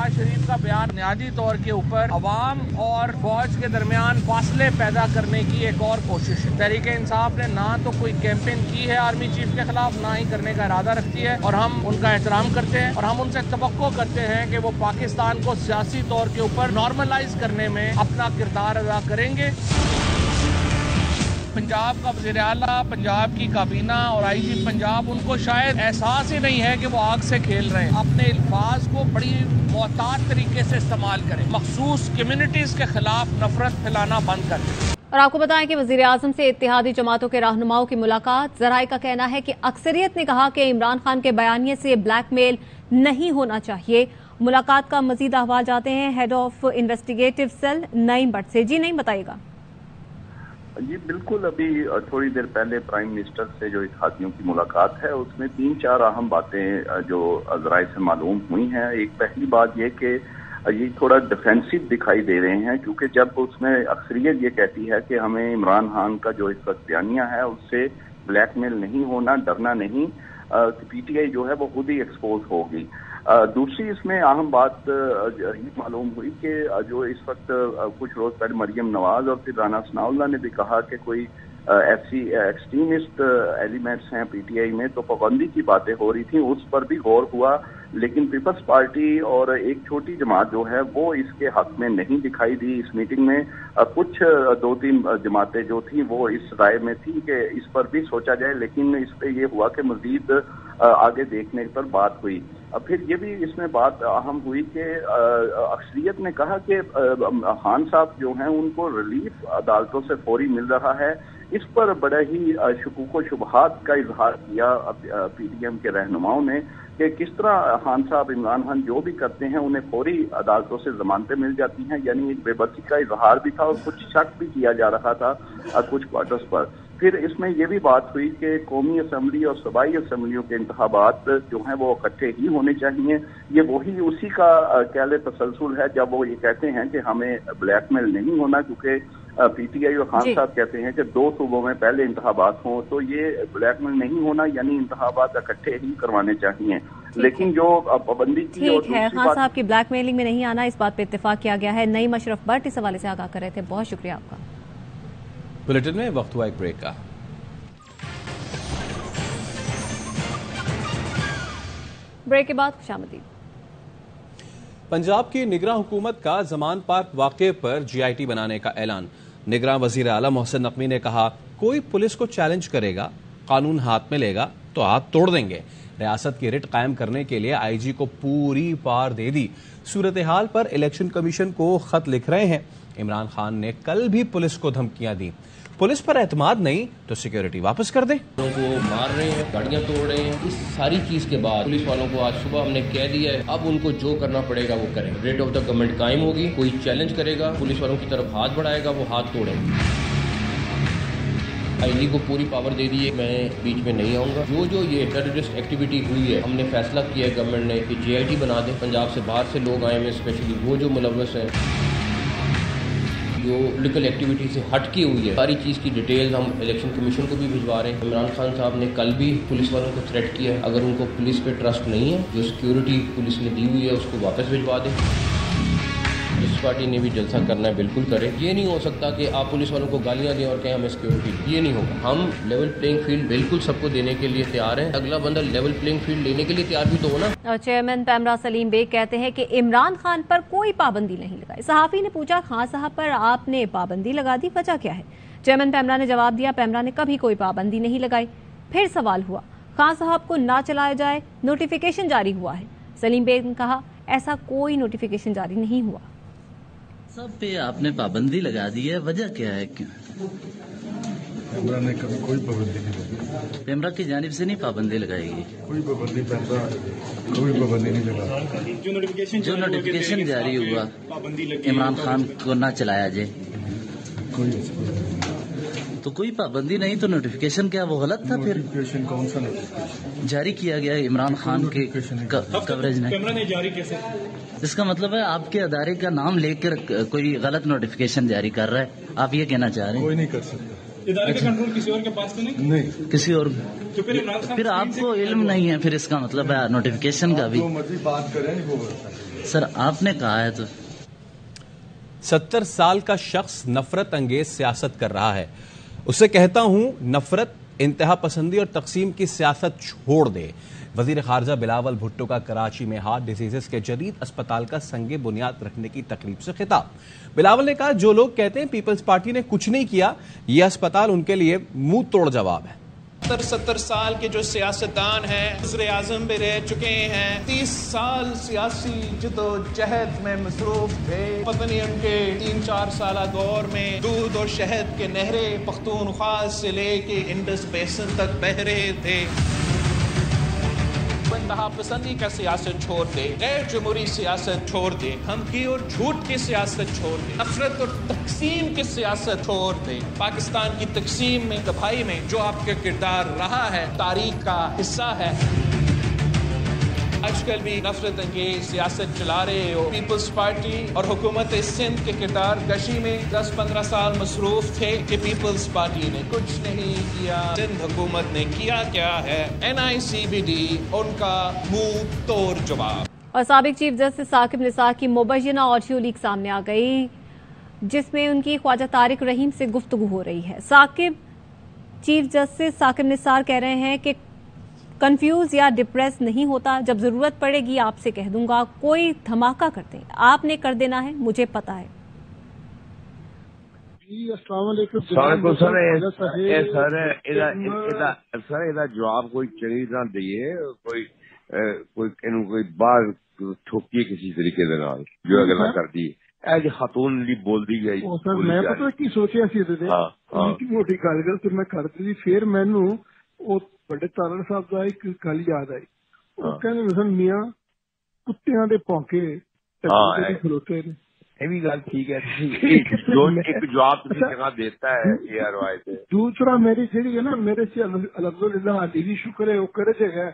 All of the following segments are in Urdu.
نواز شریف کا بیان بنیادی طور کے اوپر عوام اور فوج کے درمیان فاصلے پیدا کرنے کی ایک اور کوشش ہے۔ تحریک انصاف نے نہ تو کوئی کیمپین کی ہے آرمی چیف کے خلاف، نہ ہی کرنے کا ارادہ رکھتی ہے، اور ہم ان کا احترام کرتے ہیں اور ہم ان سے توقع کرتے ہیں کہ وہ پاکستان کو سیاسی طور کے اوپر نارملائز کرنے میں اپنا کردار ادا کریں گے۔ پنجاب کا وزیر اعلیٰ، پنجاب کی کابینہ اور آئی جی پنجاب، ان کو شاید احساس ہی نہیں ہے کہ وہ آگ سے کھیل رہے ہیں۔ اپنے الفاظ کو بڑی محتاط طریقے سے استعمال کریں، مخصوص کمیونٹیز کے خلاف نفرت پھیلانا بند کریں۔ اور آپ کو بتائیں کہ وزیر اعظم سے اتحادی جماعتوں کے رہنماؤں کی ملاقات، ذرائع کا کہنا ہے کہ اکثریت نے کہا کہ عمران خان کے بیانیے سے بلیک میل نہیں ہونا چاہیے۔ ملاقات کا مزید احوال جاتے ہیں head of investigative cell Naeem Butt سے۔ جی نعیم، بتائیے گا۔ جی بالکل، ابھی تھوڑی دیر پہلے پرائم منسٹر سے جو اتحادیوں کی ملاقات ہے اس میں 3-4 اہم باتیں جو ذرائع سے معلوم ہوئی ہیں۔ ایک پہلی بات یہ کہ یہ تھوڑا ڈیفینسو دکھائی دے رہے ہیں، کیونکہ جب اس میں اکثریت یہ کہتی ہے کہ ہمیں عمران خان کا جو اس وقت بیانیہ ہے اس سے بلیک میل نہیں ہونا، ڈرنا نہیں، پی ٹی آئی جو ہے وہ خود ہی ایکسپوز ہوگی۔ دوسری اس میں اہم بات یہ معلوم ہوئی کہ جو اس وقت کچھ روز پہلے مریم نواز اور پھر رانا ثناء اللہ نے بھی کہا کہ کوئی ایسی ایکسٹریمسٹ ایلیمنٹس ہیں پی ٹی آئی میں، تو پابندی کی باتیں ہو رہی تھیں، اس پر بھی غور ہوا، لیکن پیپلز پارٹی اور ایک چھوٹی جماعت جو ہے وہ اس کے حق میں نہیں دکھائی دی اس میٹنگ میں۔ کچھ 2-3 جماعتیں جو تھیں وہ اس رائے میں تھی کہ اس پر بھی سوچا جائے، لیکن اس پہ یہ ہوا کہ مزید آگے دیکھنے پر بات ہوئی۔ پھر یہ بھی اس میں بات اہم ہوئی کہ اکثریت نے کہا کہ خان صاحب جو ہیں ان کو ریلیف عدالتوں سے فوری مل رہا ہے۔ اس پر بڑا ہی شکوک و شبہات کا اظہار کیا پی ڈی ایم کے رہنماؤں نے کہ کس طرح خان صاحب عمران خان جو بھی کرتے ہیں انہیں فوری عدالتوں سے ضمانتیں مل جاتی ہیں، یعنی ایک بے بسی کا اظہار بھی تھا اور کچھ شک بھی کیا جا رہا تھا کچھ کوارٹرز پر۔ پھر اس میں یہ بھی بات ہوئی کہ قومی اسمبلی اور صوبائی اسمبلیوں کے انتخابات جو ہیں وہ اکٹھے ہی ہونے چاہیے۔ یہ وہی اسی کا کہلے تسلسل ہے جب وہ یہ کہتے ہیں کہ ہمیں بلیک میل نہیں ہونا، کیونکہ پی ٹی آئی اور خان صاحب کہتے ہیں کہ 2 صوبوں میں پہلے انتخابات ہوں، تو یہ بلیک میل نہیں ہونا، یعنی انتخابات اکٹھے ہی کروانے چاہیے۔ لیکن جو پابندی کی ٹھیک ہے، خان صاحب کی بلیک میلنگ میں نہیں آنا، اس بات پہ اتفاق کیا گیا ہے۔ نعیم اشرف بٹ اس حوالے سے آگاہ کر رہے تھے، بہت شکریہ آپ کا۔ بلیٹن میں وقت ہوا ایک بریک کا۔ بریک کے بعد خوش آمدید۔ پنجاب کی نگراں حکومت کا زمان پارک واقعے پر جی آئی ٹی بنانے کا اعلان۔ نگراں وزیر اعلیٰ محسن نقوی نے کہا کوئی پولیس کو چیلنج کرے گا، قانون ہاتھ میں لے گا تو ہاتھ توڑ دیں گے۔ ریاست کی رٹ قائم کرنے کے لیے آئی جی کو پوری پار دے دی۔ صورتحال پر الیکشن کمیشن کو خط لکھ رہے ہیں۔ عمران خان نے کل بھی پولیس کو دھمکیاں دی، پولیس پر اعتماد نہیں تو سیکیورٹی واپس کر دیں۔ لوگوں کو مار رہے ہیں، گاڑیاں توڑ رہے ہیں۔ اس ساری چیز کے بعد پولیس والوں کو آج صبح ہم نے کہہ دیا ہے اب ان کو جو کرنا پڑے گا وہ کریں۔ ریٹ آف دا گورنمنٹ قائم ہوگی، کوئی چیلنج کرے گا، پولیس والوں کی طرف ہاتھ بڑھائے گا، وہ ہاتھ توڑیں گے۔ آئی جی کو پوری پاور دے دی ہے، میں بیچ میں نہیں آؤں گا۔ جو یہ ٹیررسٹ ایکٹیویٹی ہوئی ہے، ہم نے فیصلہ کیا ہے گورنمنٹ نے کہ جی آئی ٹی بنا دیں۔ پنجاب سے باہر سے لوگ آئے ہوئے، اسپیشلی وہ جو ملوث ہیں، جو پولیٹیکل ایکٹیویٹی سے ہٹ کی ہوئی ہے، ساری چیز کی ڈیٹیلز ہم الیکشن کمیشن کو بھی بھجوا رہے ہیں۔ عمران خان صاحب نے کل بھی پولیس والوں کو تھریٹ کیا ہے، اگر ان کو پولیس پہ ٹرسٹ نہیں ہے، جو سیکیورٹی پولیس نے دی ہوئی ہے اس کو واپس بھجوا دیں۔ جس پارٹی نے بھی جلسہ کرنا ہے بالکل کرے۔ یہ نہیں ہو سکتا کہ آپ پولیس والوں کو گالیاں دیں اور کہیں ہمیں سیکیورٹی، یہ نہیں ہوگا۔ ہم لیول پلینگ فیلڈ بالکل سب کو دینے کے لیے تیار ہیں، اگلا بندہ لیول پلینگ فیلڈ لینے کے لیے تیار بھی تو ہونا۔ چیئرمین پیمرا سلیم بیگ کہتے ہیں کہ عمران خان پر کوئی پابندی نہیں لگائی۔ صحافی نے پوچھا خان صاحب پر آپ نے پابندی لگا دی، وجہ کیا ہے؟ چیئرمین پیمرا نے جواب دیا پیمرا نے کبھی کوئی پابندی نہیں لگائی۔ پھر سوال ہوا خان صاحب کو نہ چلایا جائے، نوٹیفیکیشن جاری ہوا ہے۔ سلیم بیگ نے کہا ایسا کوئی نوٹیفیکیشن جاری نہیں ہوا۔ سب پہ آپ نے پابندی لگا دی ہے، وجہ کیا ہے؟ پیمرا نے کبھی کوئی پابندی نہیں لگائی، پیمرا کی جانب سے نہیں پابندی لگائے گی، کوئی پابندی پیمرا کوئی پابندی نہیں لگا۔ جو نوٹیفیکیشن جاری ہوا عمران خان کو نہ چلایا جائے، کوئی تو کوئی پابندی نہیں، تو نوٹیفیکیشن کیا وہ غلط تھا؟ پھر نوٹیفیکیشن کون سا نوٹیفیکیشن جاری کیا گیا عمران خان کے کوریج نے؟ اس کا مطلب ہے آپ کے ادارے کا نام لے کر کوئی غلط نوٹیفیکیشن جاری کر رہا ہے، آپ یہ کہنا چاہ رہے ہیں؟ کوئی نہیں کر سکتا، ادارے کا کنٹرول کسی اور کے پاس تو نہیں، کسی اور، پھر آپ کو علم نہیں ہے، پھر اس کا مطلب ہے نوٹیفیکیشن کا بھی مرضی بات کریں وہ سر آپ نے کہا ہے تو 70 سال کا شخص نفرت انگیز سیاست کر رہا ہے. اسے کہتا ہوں نفرت، انتہا پسندی اور تقسیم کی سیاست چھوڑ دے. وزیر خارجہ بلاول بھٹو کا کراچی میں ہارٹ ڈیزیزز کے جدید اسپتال کا سنگ بنیاد رکھنے کی تقریب سے خطاب. بلاول نے کہا جو لوگ کہتے ہیں پیپلز پارٹی نے کچھ نہیں کیا، یہ اسپتال ان کے لیے منہ توڑ جواب ہے. 70 سال کے جو سیاستدان ہیں، وزیر اعظم بھی رہ چکے ہیں، 30 سال سیاسی جدوجہد میں مصروف تھے. پتہ نہیں ان کے 3-4 سالہ دور میں دودھ اور شہد کے نہریں پختونخوا سے لے کے انڈس بیسن تک بہہ رہے تھے. انتہا پسندی کا سیاست چھوڑ دے، غیر جمہوری سیاست چھوڑ دے، دھمکی اور جھوٹ کی سیاست چھوڑ دے، نفرت اور تقسیم کی سیاست چھوڑ دے. پاکستان کی تقسیم میں، تباہی میں جو آپ کا کردار رہا ہے، تاریخ کا حصہ ہے. آج کل بھی نفرت انگیز سیاست چلا رہے ہو. پیپلز پارٹی اور حکومت سندھ کے کردار کشی میں 10-15 سال مصروف تھے کہ پیپلز پارٹی نے کچھ نہیں کیا. سندھ حکومت نے کیا کیا ہے؟ NICBD ان کا منہ توڑ جواب. اور سابق چیف جسٹس ثاقب نثار کی مبینہ آڈیو لیک سامنے آ گئی، جس میں ان کی خواجہ طارق رحیم سے گفتگو ہو رہی ہے. چیف جسٹس ثاقب نثار کہہ رہے ہیں کہ کنفیوز یا ڈپریس نہیں ہوتا، جب ضرورت پڑے گی آپ سے کہہ دوں گا. کوئی دھماکہ کرتے ہیں، آپ نے کر دینا ہے، مجھے پتا ہے. السلام علیکم سر یہ جواب کوئی چنگی طرح دئیے، کوئی بار ٹھوکیے کسی طریقے جو اگر کر دی ایج خاتون بول دی گئی. میں پتا کی سوچیا سی موٹی گل پھر میں کر دی. پھر مینو بڑے تارڑ صاحب کا ایک گل یاد آئی. وہ کہنے میاں کتیاں دے پونکے کھلوتے نے. یہ بھی گل ٹھیک ہے، جواب دیتا ہے. دوسرا میری جہی ہے نا، میرے سے الحمدللہ علی بھی شکر ہے، وہ کرے جگہ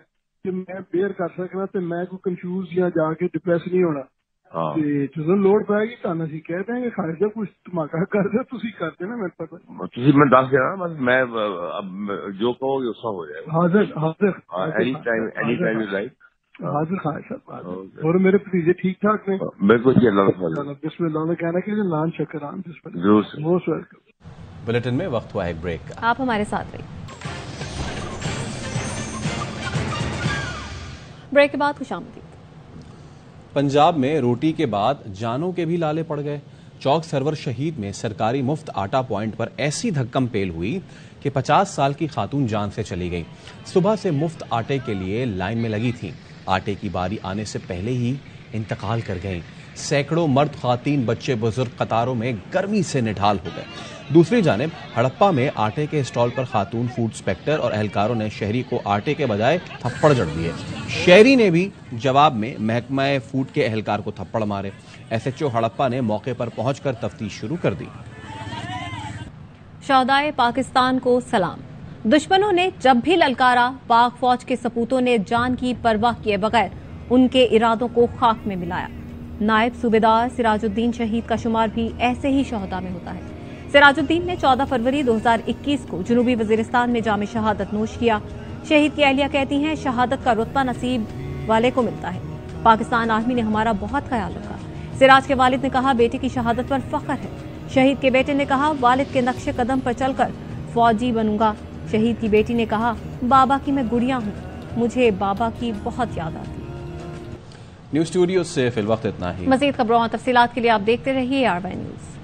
کہ میں بیئر کر سکنا تے میں کوئی کنفیوز یا جا کے ڈپریس نہیں ہونا. جدو لوڑ پائے گی تانا سی کہہ دیں گے خارجہ کچھ دھماکہ کر دے تھی کر دینا. میرے پتا میں دس دینا، بس میں جو کہو گے اس کا ہو جائے گا. حاضر خواہ صاحب. اور میرے بھتیجے ٹھیک ٹھاک نے؟ بالکل. بسم اللہ نے کہنا کہ نان شکران. Most welcome. بلیٹن میں وقت ہوا ایک بریک کا، آپ ہمارے ساتھ رہیے. بریک کے بعد خوش آمدید. پنجاب میں روٹی کے بعد جانوں کے بھی لالے پڑ گئے. چوک سرور شہید میں سرکاری مفت آٹا پوائنٹ پر ایسی دھکم پیل ہوئی کہ 50 سال کی خاتون جان سے چلی گئی. صبح سے مفت آٹے کے لیے لائن میں لگی تھیں، آٹے کی باری آنے سے پہلے ہی انتقال کر گئیں. سینکڑوں مرد، خواتین، بچے، بزرگ قطاروں میں گرمی سے نڈھال ہو گئے. دوسری جانب ہڑپا میں آٹے کے اسٹال پر خاتون فوڈ انسپیکٹر اور اہلکاروں نے شہری کو آٹے کے بجائے تھپڑ جڑ دیے. شہری نے بھی جواب میں محکمہ فوڈ کے اہلکار کو تھپڑ مارے. SHO ہڑپا نے موقع پر پہنچ کر تفتیش شروع کر دی. شہدائے پاکستان کو سلام. دشمنوں نے جب بھی للکارا، پاک فوج کے سپوتوں نے جان کی پرواہ کیے بغیر ان کے ارادوں کو خاک میں ملایا. نائب صوبیدار سراج الدین شہید کا شمار بھی ایسے ہی شہداء میں ہوتا ہے. سراج الدین نے 14 فروری 2021 کو جنوبی وزیرستان میں جام شہادت نوش کیا. شہید کی اہلیہ کہتی ہیں شہادت کا رتبہ نصیب والے کو ملتا ہے. پاکستان آرمی نے ہمارا بہت خیال رکھا. سراج کے والد نے کہا بیٹے کی شہادت پر فخر ہے. شہید کے بیٹے نے کہا والد کے نقش قدم پر چل کر فوجی بنوں گا. شہید کی بیٹی نے کہا بابا کی میں گڑیا ہوں، مجھے بابا کی بہت یاد آتی. نیوز اسٹوڈیو سے فی الوقت اتنا ہی. مزید خبروں اور تفصیلات کے لیے آپ دیکھتے رہیے RY نیوز.